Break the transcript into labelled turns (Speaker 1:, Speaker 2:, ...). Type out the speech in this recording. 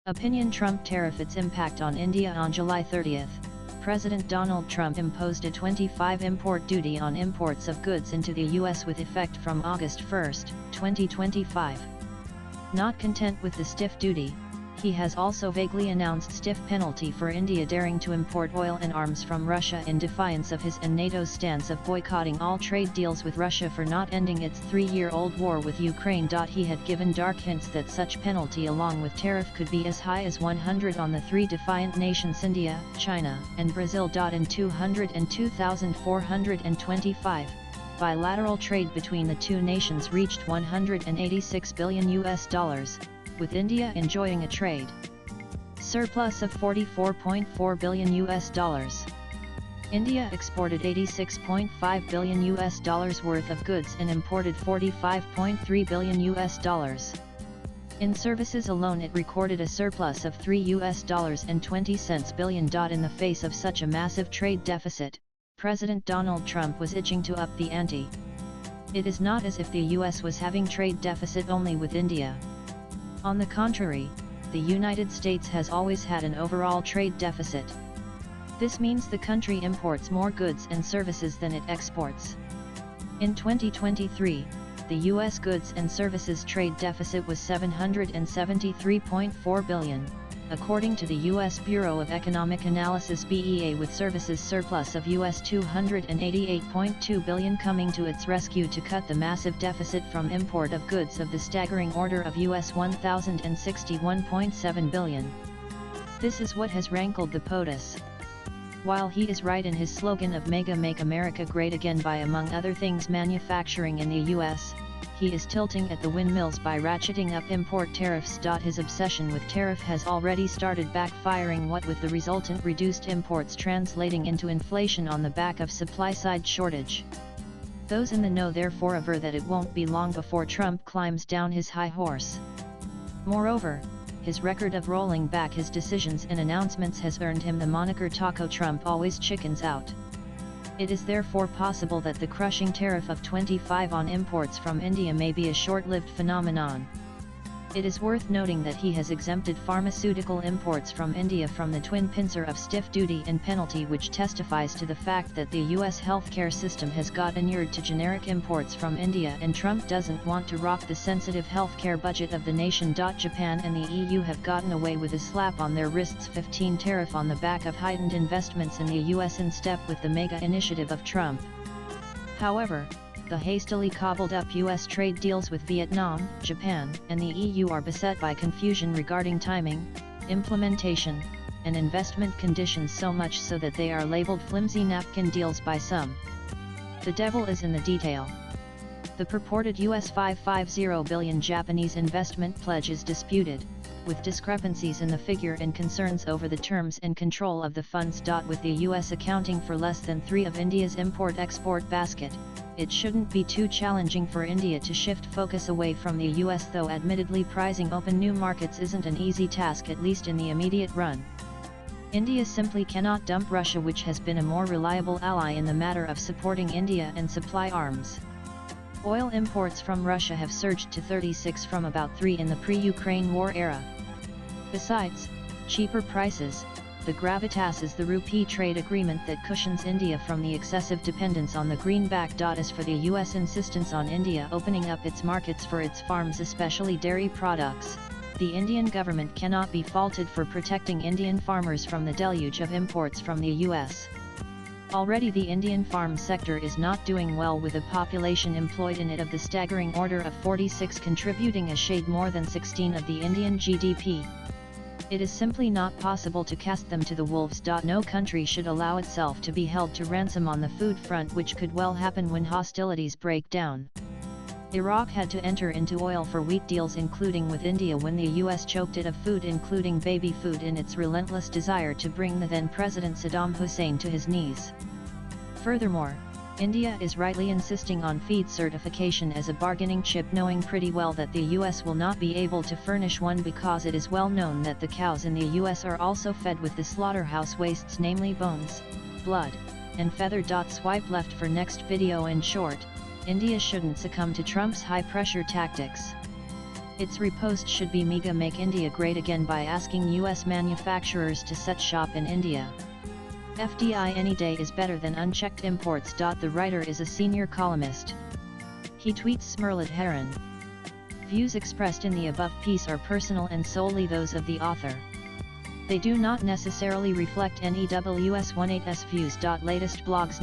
Speaker 1: Opinion: Trump tariff, its impact on India. On July 30, President Donald Trump imposed a 25% import duty on imports of goods into the U.S. with effect from August 1, 2025. Not content with the stiff duty, he has also vaguely announced stiff penalty for India daring to import oil and arms from Russia in defiance of his and NATO's stance of boycotting all trade deals with Russia for not ending its 3-year-old war with Ukraine. He had given dark hints that such penalty along with tariff could be as high as 100 on the three defiant nations India, China, and Brazil. In 2025, bilateral trade between the two nations reached $186 billion, with India enjoying a trade surplus of $44.4 billion. India exported $86.5 billion worth of goods and imported $45.3 billion. In services alone, it recorded a surplus of $3.20 billion. In the face of such a massive trade deficit, President Donald Trump was itching to up the ante. It is not as if the US was having trade deficit only with India. On the contrary, the United States has always had an overall trade deficit. This means the country imports more goods and services than it exports. In 2023, the U.S. goods and services trade deficit was $773.4 billion, according to the U.S. Bureau of Economic Analysis (BEA), with services surplus of $288.2 billion coming to its rescue to cut the massive deficit from import of goods of the staggering order of $1,061.7 billion. This is what has rankled the POTUS. While he is right in his slogan of "Mega Make America Great Again" by among other things manufacturing in the U.S., he is tilting at the windmills by ratcheting up import tariffs. His obsession with tariff has already started backfiring, what with the resultant reduced imports translating into inflation on the back of supply-side shortage. Those in the know therefore aver that it won't be long before Trump climbs down his high horse. Moreover, his record of rolling back his decisions and announcements has earned him the moniker Taco Trump always chickens out. It is therefore possible that the crushing tariff of 25% on imports from India may be a short-lived phenomenon. It is worth noting that he has exempted pharmaceutical imports from India from the twin pincer of stiff duty and penalty, which testifies to the fact that the U.S. healthcare system has got inured to generic imports from India, and Trump doesn't want to rock the sensitive healthcare budget of the nation. Japan and the EU have gotten away with a slap on their wrists 15% tariff on the back of heightened investments in the U.S. in step with the mega initiative of Trump. However, the hastily cobbled up U.S. trade deals with Vietnam, Japan, and the EU are beset by confusion regarding timing, implementation, and investment conditions, so much so that they are labeled flimsy napkin deals by some. The devil is in the detail. The purported US $550 billion Japanese investment pledge is disputed, with discrepancies in the figure and concerns over the terms and control of the funds. With the US accounting for less than 3% of India's import-export basket, it shouldn't be too challenging for India to shift focus away from the US, though admittedly prizing open new markets isn't an easy task, at least in the immediate run. India simply cannot dump Russia, which has been a more reliable ally in the matter of supporting India and supply arms. Oil imports from Russia have surged to 36% from about 3% in the pre-Ukraine war era. Besides cheaper prices, the gravitas is the rupee trade agreement that cushions India from the excessive dependence on the greenback. As for the US insistence on India opening up its markets for its farms, especially dairy products, the Indian government cannot be faulted for protecting Indian farmers from the deluge of imports from the US. Already the Indian farm sector is not doing well, with a population employed in it of the staggering order of 46, contributing a shade more than 16% of the Indian GDP. It is simply not possible to cast them to the wolves. No country should allow itself to be held to ransom on the food front, which could well happen when hostilities break down. Iraq had to enter into oil for wheat deals, including with India, when the US choked it of food, including baby food, in its relentless desire to bring the then President Saddam Hussein to his knees. Furthermore, India is rightly insisting on feed certification as a bargaining chip, knowing pretty well that the US will not be able to furnish one, because it is well known that the cows in the US are also fed with the slaughterhouse wastes, namely bones, blood, and feather. Swipe left for next video. In short, India shouldn't succumb to Trump's high-pressure tactics. Its repost should be Mega Make India Great Again by asking US manufacturers to set shop in India. FDI any day is better than unchecked imports. The writer is a senior columnist. He tweets Smerlid Heron. Views expressed in the above piece are personal and solely those of the author. They do not necessarily reflect NEWS18's views. Latest blogs